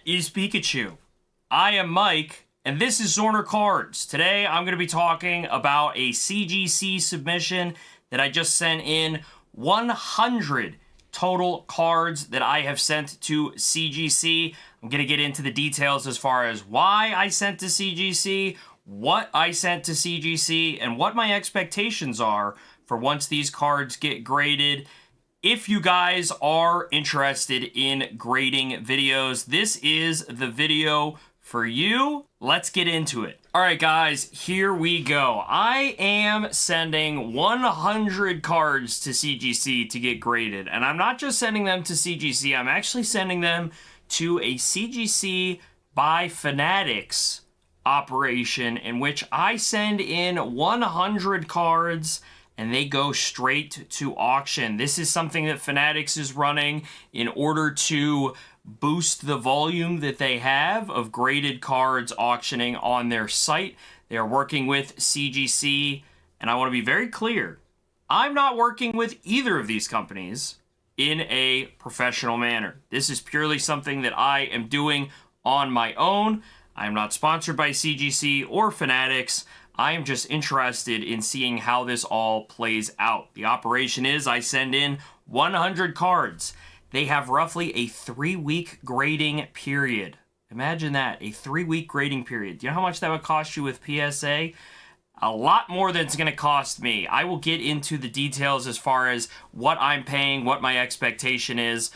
is Pikachu. I am Mike, and this is Zorner Cards. Today, I'm going to be talking about a CGC submission that I just sent in. 100 total cards that I have sent to CGC. I'm going to get into the details as far as why I sent to CGC, what I sent to CGC, and what my expectations are for once these cards get graded. If you guys are interested in grading videos, this is the video for you. Let's get into it. All right, guys, here we go. I am sending 100 cards to CGC to get graded, and I'm not just sending them to CGC, I'm actually sending them to a CGC by Fanatics operation in which I send in 100 cards and they go straight to auction. This is something that Fanatics is running in order to boost the volume that they have of graded cards auctioning on their site. They are working with CGC, and I want to be very clear, I'm not working with either of these companies in a professional manner. This is purely something that I am doing on my own. I am not sponsored by CGC or Fanatics. I am just interested in seeing how this all plays out. The operation is I send in 100 cards. They have roughly a 3-week grading period. Imagine that, a 3-week grading period. Do you know how much that would cost you with PSA? A lot more than it's going to cost me. I will get into the details as far as what I'm paying, what my expectation is,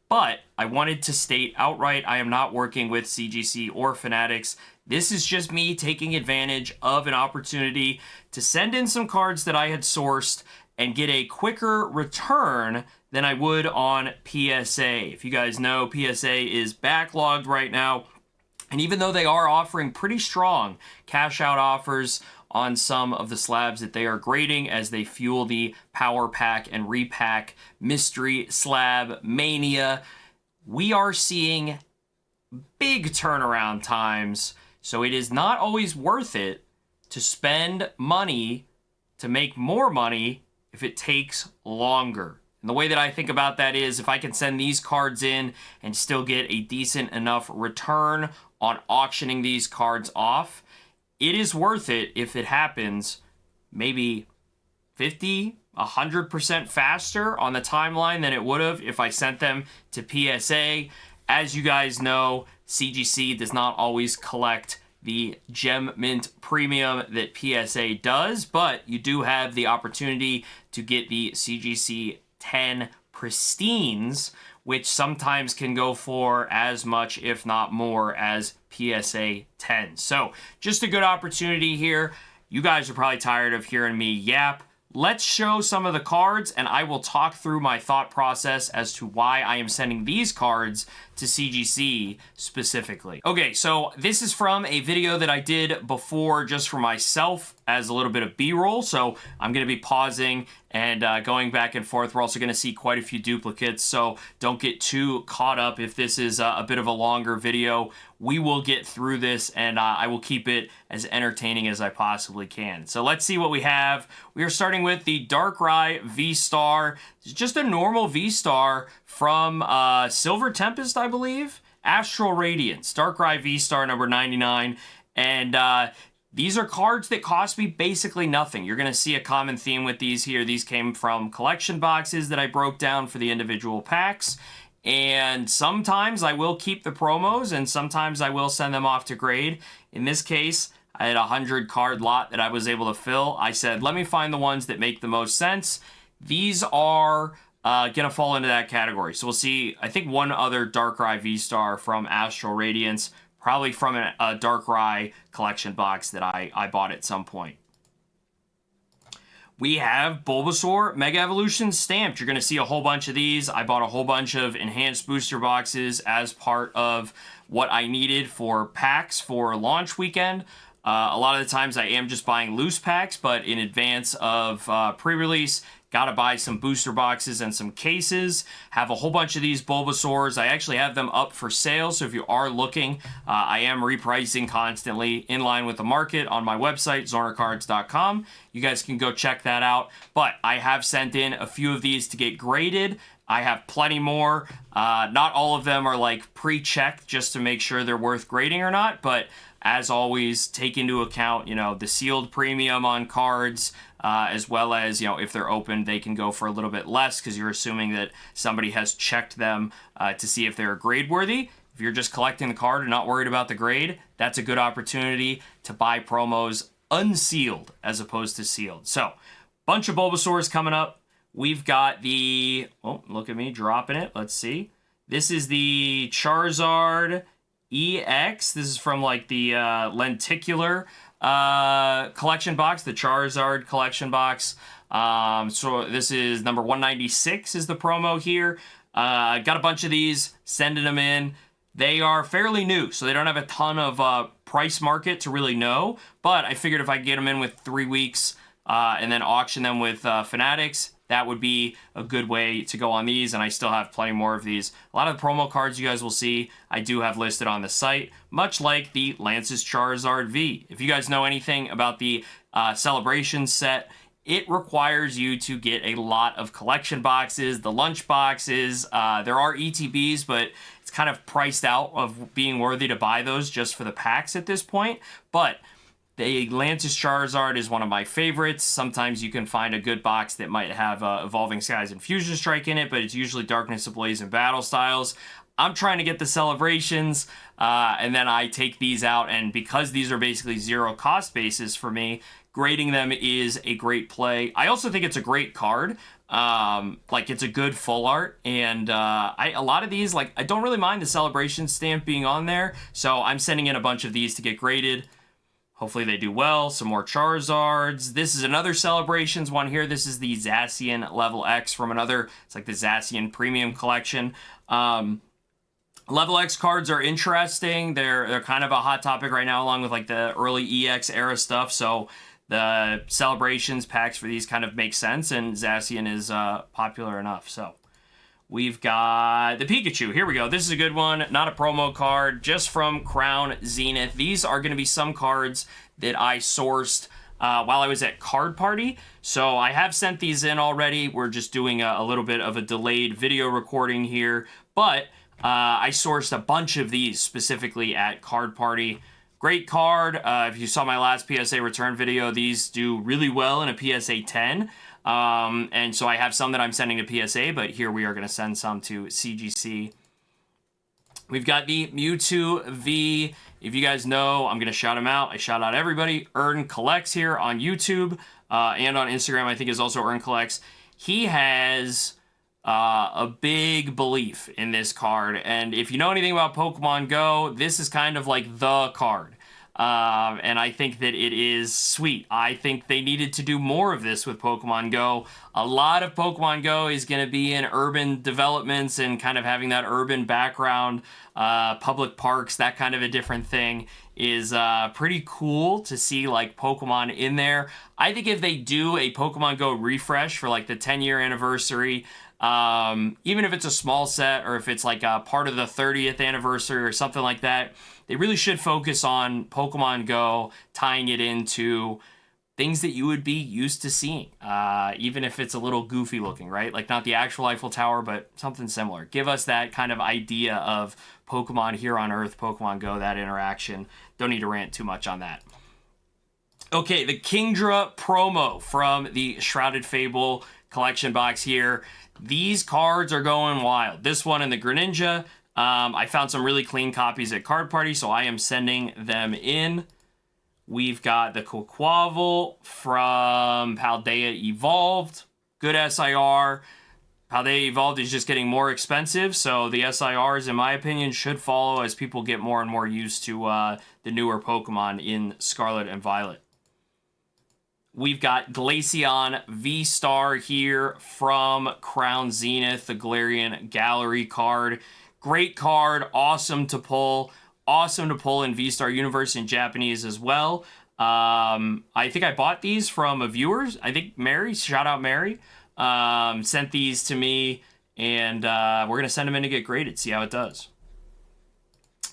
but I wanted to state outright I am not working with CGC or Fanatics. This is just me taking advantage of an opportunity to send in some cards that I had sourced and get a quicker return than I would on PSA. If you guys know, PSA is backlogged right now, and even though they are offering pretty strong cash out offers on some of the slabs that they are grading as they fuel the Power Pack and Repack Mystery Slab Mania, we are seeing big turnaround times, so it is not always worth it to spend money to make more money if it takes longer. And the way that I think about that is if I can send these cards in and still get a decent enough return on auctioning these cards off, it is worth it if it happens maybe 50, 100% faster on the timeline than it would have if I sent them to PSA. As you guys know, CGC does not always collect the Gem Mint Premium that PSA does, but you do have the opportunity to get the CGC 10 Pristines, which sometimes can go for as much, if not more, as PSA 10. So just a good opportunity here. You guys are probably tired of hearing me yap. Let's show some of the cards, and I will talk through my thought process as to why I am sending these cards to CGC specifically. Okay, so this is from a video that I did before just for myself as a little bit of B-roll, so I'm going to be pausing and going back and forth. We're also going to see quite a few duplicates, so don't get too caught up if this is a bit of a longer video. We will get through this, and I will keep it as entertaining as I possibly can. So let's see what we have. We are starting with the Darkrai V-Star. It's just a normal V-Star from Silver Tempest, I believe. Astral Radiance, Darkrai V-Star number 99. And these are cards that cost me basically nothing. You're going to see a common theme with these here. These came from collection boxes that I broke down for the individual packs. And sometimes I will keep the promos, and sometimes I will send them off to grade. In this case, I had a 100 card lot that I was able to fill. I said, let me find the ones that make the most sense. These are going to fall into that category. So we'll see, I think, one other Darkrai V-Star from Astral Radiance, probably from a Darkrai collection box that I bought at some point. We have Bulbasaur Mega Evolution stamped. You're going to see a whole bunch of these. I bought a whole bunch of enhanced booster boxes as part of what I needed for packs for launch weekend. A lot of the times I am just buying loose packs, but in advance of pre-release, got to buy some booster boxes and some cases. Have a whole bunch of these Bulbasaurs. I actually have them up for sale, so if you are looking, I am repricing constantly in line with the market on my website, zornercards.com. You guys can go check that out. But I have sent in a few of these to get graded. I have plenty more. Not all of them are like pre-checked just to make sure they're worth grading or not, but as always, take into account, the sealed premium on cards, as well as, if they're open, they can go for a little bit less because you're assuming that somebody has checked them to see if they're grade worthy. If you're just collecting the card and not worried about the grade, that's a good opportunity to buy promos unsealed as opposed to sealed. So, bunch of Bulbasaurs coming up. We've got look at me dropping it. Let's see. This is the Charizard EX. This is from like the lenticular collection box, the Charizard collection box. So this is number 196 is the promo here. Got a bunch of these, sending them in. They are fairly new, so they don't have a ton of price market to really know, but I figured if I get them in with 3 weeks and then auction them with Fanatics, that would be a good way to go on these, and I still have plenty more of these. A lot of the promo cards you guys will see, I do have listed on the site, much like the Lance's Charizard V. If you guys know anything about the Celebration set, it requires you to get a lot of collection boxes, the lunch boxes. There are ETBs, but it's kind of priced out of being worthy to buy those just for the packs at this point. But the Lance's Charizard is one of my favorites. Sometimes you can find a good box that might have Evolving Skies and Fusion Strike in it, but it's usually Darkness Ablaze and Battle Styles. I'm trying to get the Celebrations, and then I take these out, and because these are basically zero cost basis for me, grading them is a great play. I also think it's a great card. Like, it's a good full art, and a lot of these, like, I don't really mind the Celebration stamp being on there, so I'm sending in a bunch of these to get graded. Hopefully they do well. Some more Charizards. This is another Celebrations one here. This is the Zacian Level X from it's like the Zacian Premium Collection. Level X cards are interesting. They're kind of a hot topic right now, along with like the early EX era stuff. So the Celebrations packs for these kind of make sense, and Zacian is popular enough. So we've got the Pikachu. Here we go. This is a good one. Not a promo card, just from Crown Zenith. These are going to be some cards that I sourced while I was at Card Party. So I have sent these in already. We're just doing a little bit of a delayed video recording here. But I sourced a bunch of these specifically at Card Party. Great card. If you saw my last PSA return video, these do really well in a PSA 10. And so I have some that I'm sending to PSA, but here we are going to send some to CGC. We've got the Mewtwo V. If you guys know, I'm going to shout him out. I shout out everybody. Earn Collects here on YouTube and on Instagram, I think is also Earn Collects. He has a big belief in this card, and if you know anything about Pokemon Go, this is kind of like the card. And I think that it is sweet. I think they needed to do more of this with Pokemon Go. A lot of Pokemon Go is going to be in urban developments and kind of having that urban background, public parks, that kind of a different thing is pretty cool to see like Pokemon in there. I think if they do a Pokemon Go refresh for like the 10-year anniversary, even if it's a small set or if it's like a part of the 30th anniversary or something like that, they really should focus on Pokemon Go, tying it into things that you would be used to seeing, even if it's a little goofy looking, right? Like not the actual Eiffel Tower, but something similar. Give us that kind of idea of Pokemon here on Earth, Pokemon Go, that interaction. Don't need to rant too much on that. Okay, the Kingdra promo from the Shrouded Fable collection box here. These cards are going wild. This one and the Greninja. I found some really clean copies at Card Party, so I am sending them in. We've got the Quaquaval from Paldea Evolved. Good SIR. Paldea Evolved is just getting more expensive, so the SIRs, in my opinion, should follow as people get more and more used to the newer Pokemon in Scarlet and Violet. We've got Glaceon V-Star here from Crown Zenith, the Galarian Gallery card. Great card, awesome to pull. Awesome to pull in V-Star Universe in Japanese as well. I think I bought these from a viewer. I think Mary, shout out Mary, sent these to me, and we're going to send them in to get graded, see how it does.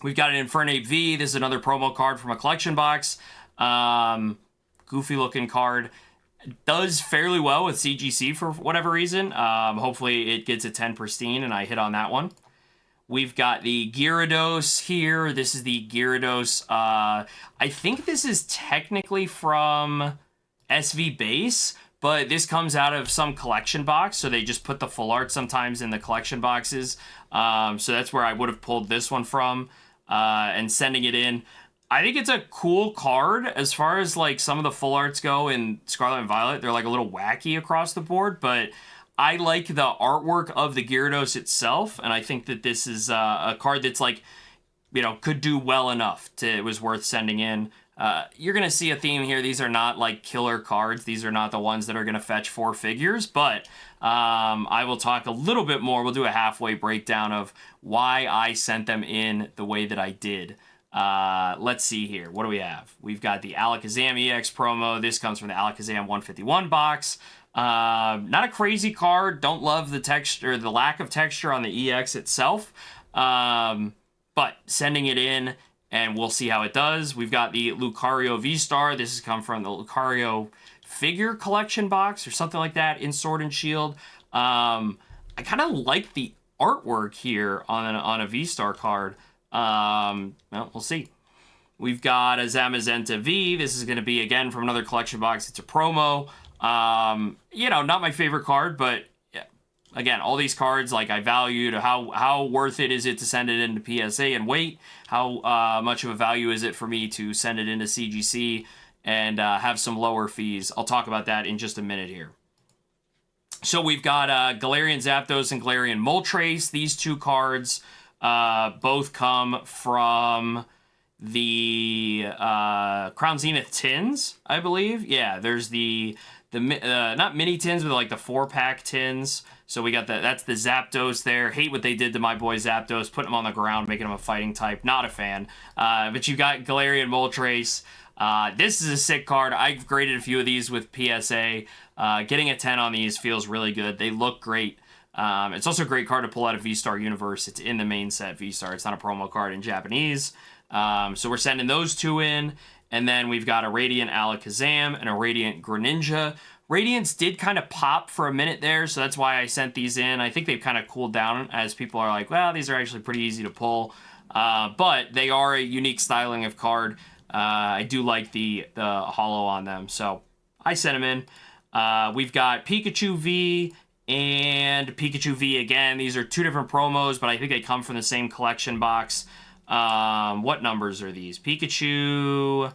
We've got an Infernape V. This is another promo card from a collection box. Goofy looking card. does fairly well with CGC for whatever reason. Hopefully it gets a 10 pristine, and I hit on that one. We've got the Gyarados here. This is the Gyarados. I think this is technically from SV Base, but this comes out of some collection box, so they just put the full art sometimes in the collection boxes. So that's where I would have pulled this one from and sending it in. I think it's a cool card as far as like some of the full arts go in Scarlet and Violet. They're like a little wacky across the board, but I like the artwork of the Gyarados itself, and I think that this is a card that's like, you know, could do well enough to it was worth sending in. You're going to see a theme here. These are not like killer cards. These are not the ones that are going to fetch 4 figures, but I will talk a little bit more. We'll do a halfway breakdown of why I sent them in the way that I did. Let's see here. What do we have? We've got the Alakazam EX promo. This comes from the Alakazam 151 box. Not a crazy card. Don't love the texture, the lack of texture on the EX itself. But sending it in, and we'll see how it does. We've got the Lucario V-Star. This has come from the Lucario figure collection box or something like that in Sword and Shield. I kind of like the artwork here on a V-Star card. Well, we'll see. We've got a Zamazenta V. This is going to be, again, from another collection box. It's a promo. You know, not my favorite card, but yeah, again, all these cards, like, I valued how worth it is it to send it into PSA and wait? How much of a value is it for me to send it into CGC and have some lower fees? I'll talk about that in just a minute here. So we've got Galarian Zapdos and Galarian Moltres. These two cards both come from the Crown Zenith tins, I believe. Yeah, there's the not mini tins, but like the 4-pack tins. So we got that's the Zapdos there. Hate what they did to my boy Zapdos, putting him on the ground, making him a fighting type. Not a fan. But you got Galarian Moltres. This is a sick card. I've graded a few of these with PSA. Getting a 10 on these feels really good. They look great. It's also a great card to pull out of V-Star Universe. It's in the main set V-Star. It's not a promo card in Japanese. So we're sending those two in. And then we've got a Radiant Alakazam and a Radiant Greninja. Radiants did kind of pop for a minute there, so that's why I sent these in. I think they've kind of cooled down as people are like, well, these are actually pretty easy to pull. But they are a unique styling of card. I do like the holo on them, so I sent them in. We've got Pikachu V and Pikachu V again. These are two different promos, but I think they come from the same collection box. What numbers are these? Pikachu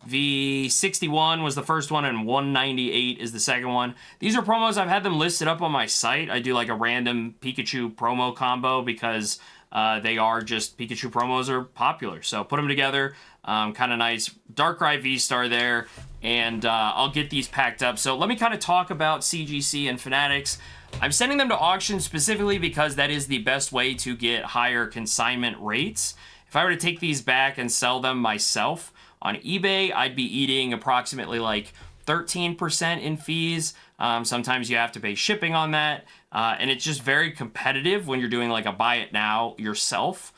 V61 was the first one, and 198 is the second one. These are promos. I've had them listed up on my site. I do like a random Pikachu promo combo because they are just Pikachu promos are popular. So put them together. Kind of nice. Darkrai V-Star there, and I'll get these packed up. So let me kind of talk about CGC and Fanatics. I'm sending them to auction specifically because that is the best way to get higher consignment rates. If I were to take these back and sell them myself on eBay, I'd be eating approximately like 13% in fees. Sometimes you have to pay shipping on that. And it's just very competitive when you're doing like a buy it now yourself,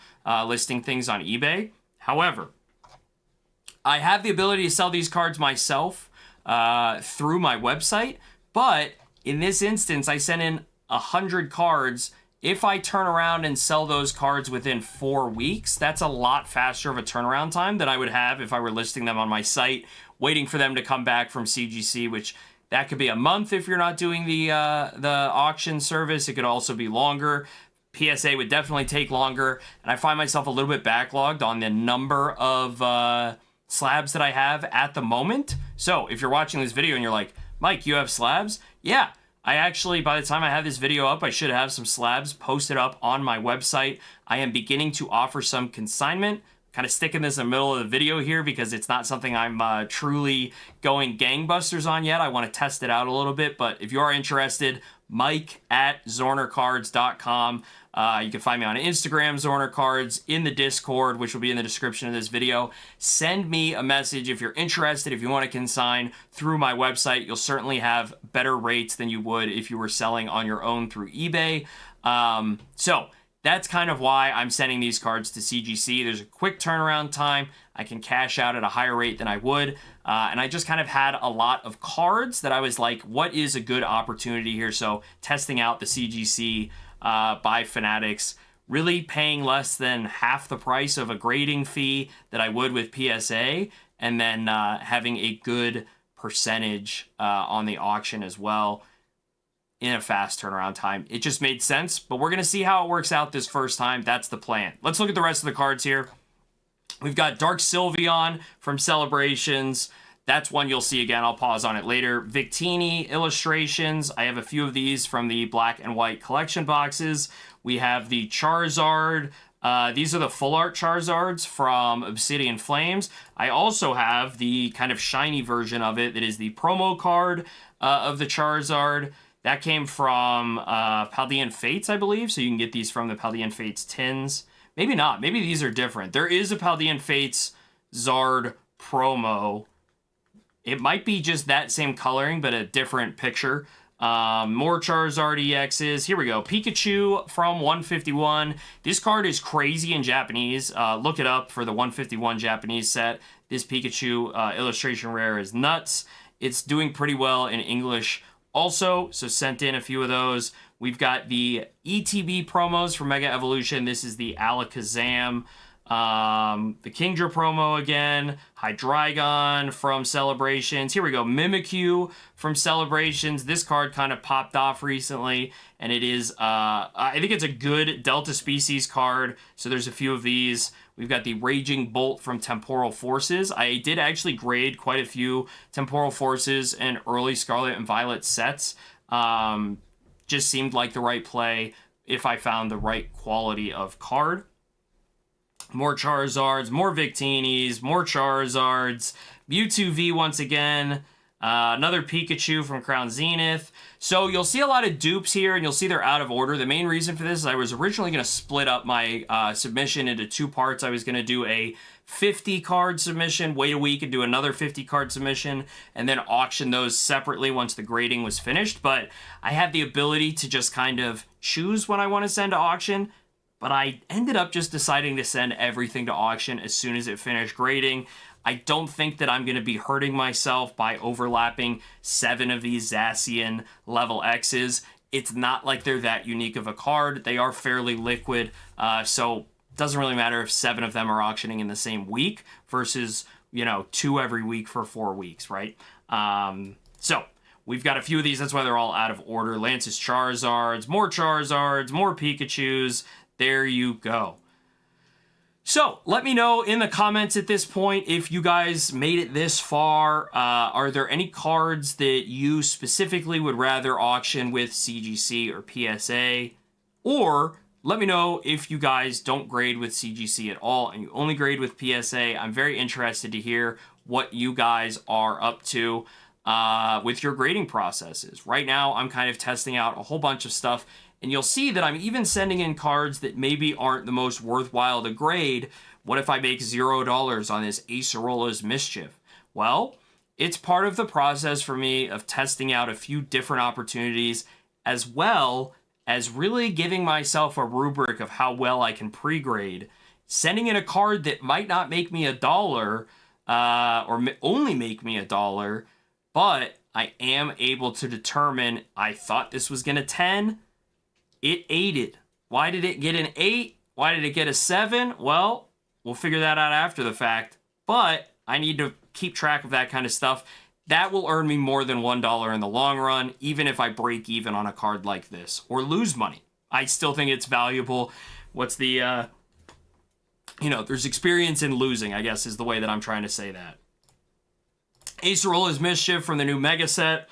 listing things on eBay. However, I have the ability to sell these cards myself through my website, but in this instance, I sent in 100 cards. If I turn around and sell those cards within 4 weeks, that's a lot faster of a turnaround time than I would have if I were listing them on my site, waiting for them to come back from CGC, which that could be a month if you're not doing the auction service. It could also be longer. PSA would definitely take longer, and I find myself a little bit backlogged on the number of slabs that I have at the moment. So if you're watching this video and you're like, Mike, you have slabs? Yeah, I actually, by the time I have this video up, I should have some slabs posted up on my website. I am beginning to offer some consignment. Kind of sticking this in the middle of the video here because it's not something I'm truly going gangbusters on yet. I want to test it out a little bit, but if you are interested, mike@zornercards.com. You can find me on Instagram, Zorner Cards, in the Discord, which will be in the description of this video. Send me a message if you're interested. If you want to consign through my website, you'll certainly have better rates than you would if you were selling on your own through eBay. So that's kind of why I'm sending these cards to CGC. There's a quick turnaround time. I can cash out at a higher rate than I would. And I just kind of had a lot of cards that I was like, what is a good opportunity here? So testing out the CGC by Fanatics, really paying less than half the price of a grading fee that I would with PSA, and then having a good percentage on the auction as well in a fast turnaround time. It just made sense, but we're going to see how it works out this first time. That's the plan. Let's look at the rest of the cards here. We've got Dark Sylveon from Celebrations. That's one you'll see again. I'll pause on it later. Victini illustrations. I have a few of these from the black and white collection boxes. We have the Charizard. These are the full art Charizards from Obsidian Flames. I also have the kind of shiny version of it that is the promo card of the Charizard. That came from Paldean Fates, I believe. So you can get these from the Paldean Fates tins. Maybe not. Maybe these are different. There is a Paldean Fates Zard promo. It might be just that same coloring, but a different picture. More Charizard EXs. Here we go. Pikachu from 151. This card is crazy in Japanese. Look it up for the 151 Japanese set. This Pikachu illustration rare is nuts. It's doing pretty well in English also, so sent in a few of those. We've got the ETB promos for Mega Evolution. This is the Alakazam. The Kingdra promo again. Hydreigon from Celebrations. Here we go. Mimikyu from Celebrations. This card kind of popped off recently, and it is, I think it's a good Delta Species card, so there's a few of these. We've got the Raging Bolt from Temporal Forces. I did actually grade quite a few Temporal Forces in early Scarlet and Violet sets. Just seemed like the right play if I found the right quality of card. More Charizards, more Victinis, more Charizards. Mewtwo V once again. Another Pikachu from Crown Zenith. So you'll see a lot of dupes here, and you'll see they're out of order. The main reason for this is I was originally going to split up my submission into two parts. I was going to do a 50-card submission, wait a week and do another 50-card submission, and then auction those separately once the grading was finished. But I have the ability to just kind of choose when I want to send to auction. But I ended up just deciding to send everything to auction as soon as it finished grading. I don't think that I'm going to be hurting myself by overlapping 7 of these Zacian level X's. It's not like they're that unique of a card. They are fairly liquid, so it doesn't really matter if 7 of them are auctioning in the same week versus, 2 every week for 4 weeks, right? So we've got a few of these. That's why they're all out of order. Lance's Charizards, more Pikachus. There you go. So let me know in the comments at this point if you guys made it this far. Are there any cards that you specifically would rather auction with CGC or PSA? Or let me know if you guys don't grade with CGC at all and you only grade with PSA. I'm very interested to hear what you guys are up to with your grading processes. Right now, I'm kind of testing out a whole bunch of stuff. And you'll see that I'm even sending in cards that maybe aren't the most worthwhile to grade. What if I make $0 on this Acerola's Mischief? Well, it's part of the process for me of testing out a few different opportunities, as well as really giving myself a rubric of how well I can pre-grade. Sending in a card that might not make me $1, or only make me $1, but I am able to determine, I thought this was going to 10. It 8'd. Why did it get an 8? Why did it get a 7? Well, we'll figure that out after the fact. But I need to keep track of that kind of stuff. That will earn me more than $1 in the long run, even if I break even on a card like this or lose money. I still think it's valuable. What's the, there's experience in losing, I guess, is the way that I'm trying to say that. Acerola's Mischief from the new Mega set.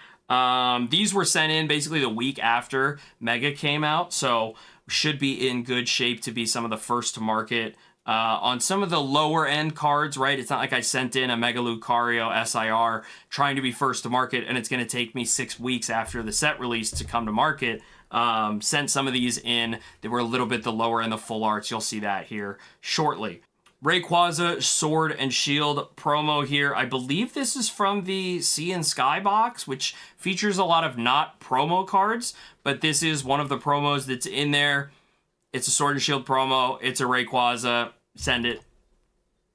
These were sent in basically the week after Mega came out, so we should be in good shape to be some of the first to market. On some of the lower end cards, right? It's not like I sent in a Mega Lucario SIR trying to be first to market, and it's going to take me 6 weeks after the set release to come to market. Sent some of these in. They were a little bit the lower end, the full arts. You'll see that here shortly. Rayquaza Sword and Shield promo here. I believe this is from the Sea and Sky box, which features a lot of not promo cards, but this is one of the promos that's in there. It's a Sword and Shield promo. It's a Rayquaza. Send it.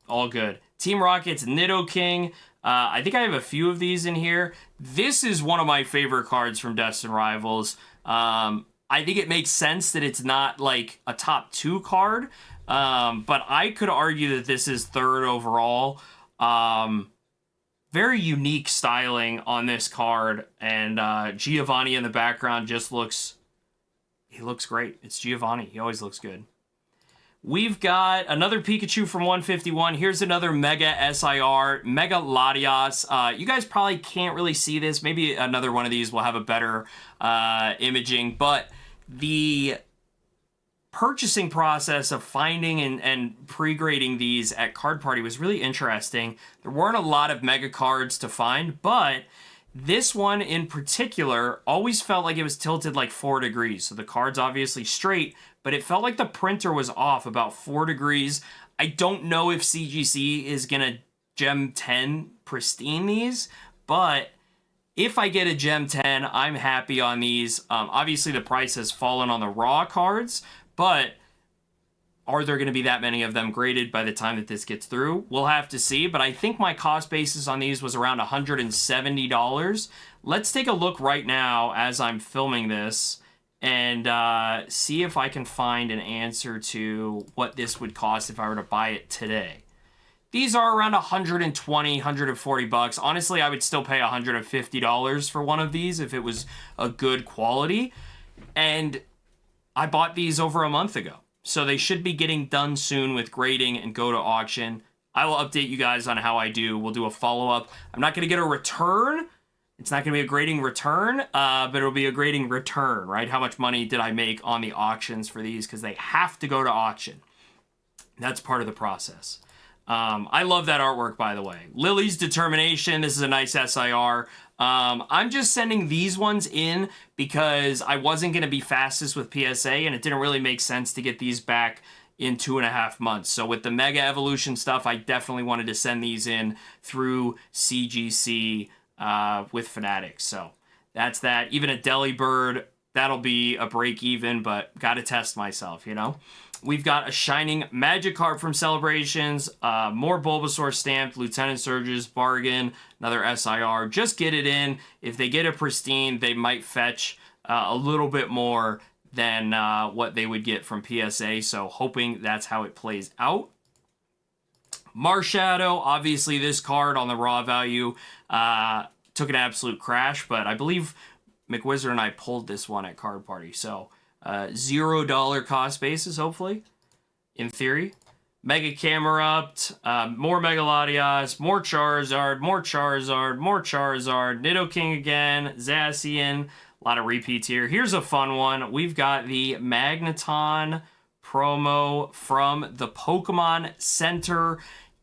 All good. Team Rocket's Nidoking. I think I have a few of these in here. This is one of my favorite cards from Destined Rivals. I think it makes sense that it's not like a top 2 card, but I could argue that this is 3rd overall. Very unique styling on this card, and Giovanni in the background just looks... He looks great. It's Giovanni. He always looks good. We've got another Pikachu from 151. Here's another Mega SIR, Mega Latias. You guys probably can't really see this. Maybe another one of these will have a better imaging, but the purchasing process of finding and pre-grading these at Card Party was really interesting. There weren't a lot of Mega cards to find, but this one in particular always felt like it was tilted like 4 degrees. So the card's obviously straight, but it felt like the printer was off about 4 degrees. I don't know if CGC is going to Gem 10 pristine these, but if I get a Gem 10, I'm happy on these. Obviously, the price has fallen on the raw cards, but are there going to be that many of them graded by the time that this gets through? We'll have to see, but I think my cost basis on these was around $170. Let's take a look right now as I'm filming this and see if I can find an answer to what this would cost if I were to buy it today. These are around 120, 140 bucks. Honestly, I would still pay $150 for one of these if it was a good quality. And I bought these over a month ago. So they should be getting done soon with grading and go to auction. I will update you guys on how I do. We'll do a follow-up. I'm not going to get a return. It's not going to be a grading return, but it'll be a grading return, right? How much money did I make on the auctions for these? Because they have to go to auction. That's part of the process. I love that artwork, by the way. Lily's Determination. This is a nice SIR. I'm just sending these ones in because I wasn't going to be fastest with PSA, and it didn't really make sense to get these back in 2.5 months. So with the Mega Evolution stuff, I definitely wanted to send these in through CGC with Fanatics. So that's that. Even a Delibird, that'll be a break even, but got to test myself, you know? We've got a Shining Magikarp from Celebrations, more Bulbasaur stamped, Lieutenant Surges, bargain, another SIR. Just get it in. If they get a pristine, they might fetch a little bit more than what they would get from PSA, so hoping that's how it plays out. Marshadow, obviously this card on the raw value took an absolute crash, but I believe McWizard and I pulled this one at Card Party, so $0 cost basis, hopefully, in theory. Mega Camerupt, more Mega Latias, more Charizard, more Charizard, more Charizard, Nidoking again, Zacian, a lot of repeats here. Here's a fun one. We've got the Magneton promo from the Pokemon Center,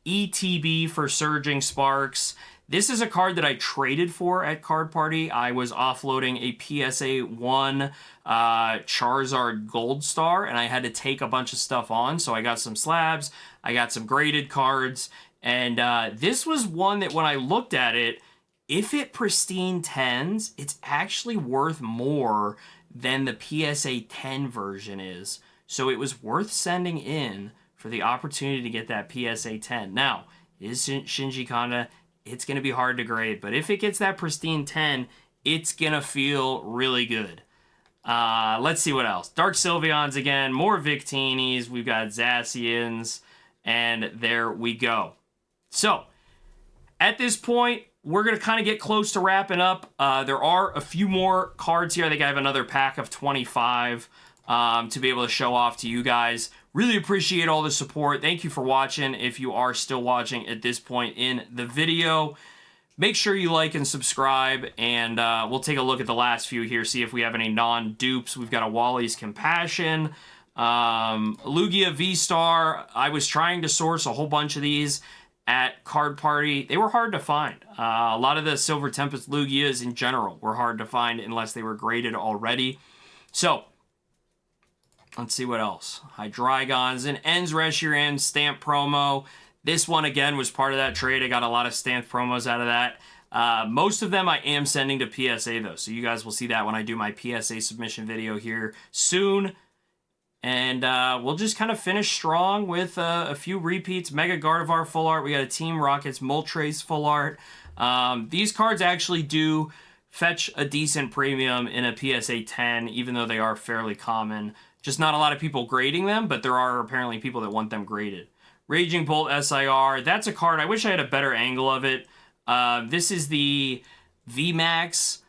ETB for Surging Sparks. This is a card that I traded for at Card Party. I was offloading a PSA 1 Charizard Gold Star, and I had to take a bunch of stuff on. So I got some slabs, I got some graded cards, and this was one that when I looked at it, if it pristine 10s, it's actually worth more than the PSA 10 version is. So it was worth sending in for the opportunity to get that PSA 10. Now, it is Shinji Kanda. It's going to be hard to grade, but if it gets that pristine 10, it's going to feel really good. Let's see what else. Dark Sylveons again, more Victinis, we've got Zacians, and there we go. So, at this point, we're going to kind of get close to wrapping up. There are a few more cards here. I think I have another pack of 25 to be able to show off to you guys. Really appreciate all the support. Thank you for watching. If you are still watching at this point in the video, make sure you like and subscribe, and we'll take a look at the last few here, see if we have any non-dupes. We've got a Wally's Compassion, Lugia V-Star. I was trying to source a whole bunch of these at Card Party. They were hard to find. A lot of the Silver Tempest Lugias in general were hard to find unless they were graded already. So, let's see what else. Hydreigons and Ends Reshiram stamp promo. This one, again, was part of that trade. I got a lot of stamped promos out of that. Most of them I am sending to PSA, though. So you guys will see that when I do my PSA submission video here soon. And we'll just kind of finish strong with a few repeats. Mega Gardevoir full art. We got a Team Rockets Moltres full art. These cards actually do fetch a decent premium in a PSA 10, even though they are fairly common. Just not a lot of people grading them, but there are apparently people that want them graded. Raging Bolt SIR. That's a card. I wish I had a better angle of it. This is the VMAX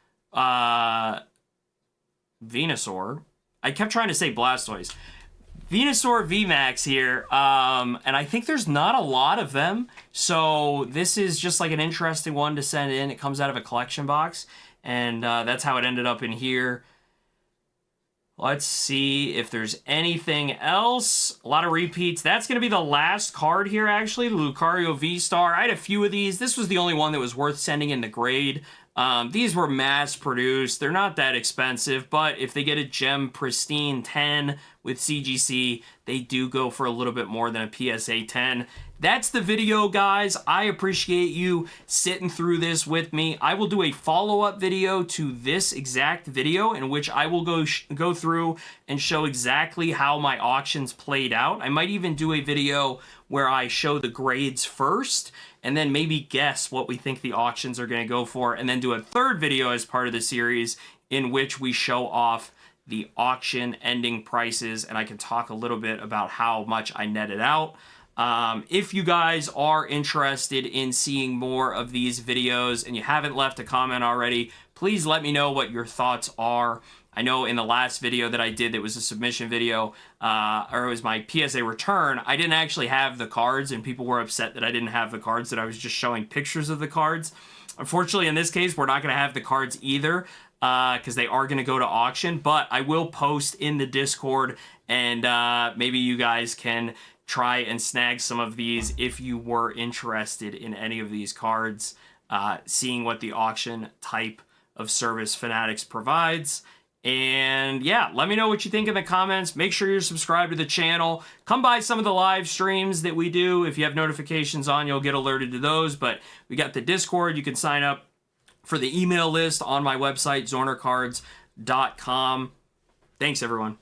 Venusaur. I kept trying to say Blastoise. Venusaur VMAX here, and I think there's not a lot of them, so this is just like an interesting one to send in. It comes out of a collection box, and that's how it ended up in here. Let's see if there's anything else. A lot of repeats. That's going to be the last card here, actually, the Lucario V-Star. I had a few of these. This was the only one that was worth sending in the grade. These were mass-produced. They're not that expensive, but if they get a Gem Pristine 10 with CGC, they do go for a little bit more than a PSA 10. That's the video, guys. I appreciate you sitting through this with me. I will do a follow-up video to this exact video in which I will go through and show exactly how my auctions played out. I might even do a video where I show the grades first and then maybe guess what we think the auctions are going to go for, and then do a third video as part of the series in which we show off the auction ending prices, and I can talk a little bit about how much I netted out. If you guys are interested in seeing more of these videos and you haven't left a comment already, please let me know what your thoughts are. I know in the last video that I did that was a submission video, or it was my PSA return, I didn't actually have the cards, and people were upset that I didn't have the cards, that I was just showing pictures of the cards. Unfortunately, in this case, we're not going to have the cards either, because they are going to go to auction, but I will post in the Discord, and maybe you guys can try and snag some of these if you were interested in any of these cards, seeing what the auction type of service Fanatics provides. And yeah, let me know what you think in the comments. Make sure you're subscribed to the channel. Come by some of the live streams that we do. If you have notifications on, you'll get alerted to those. But we got the Discord. You can sign up for the email list on my website, zornercards.com. Thanks, everyone.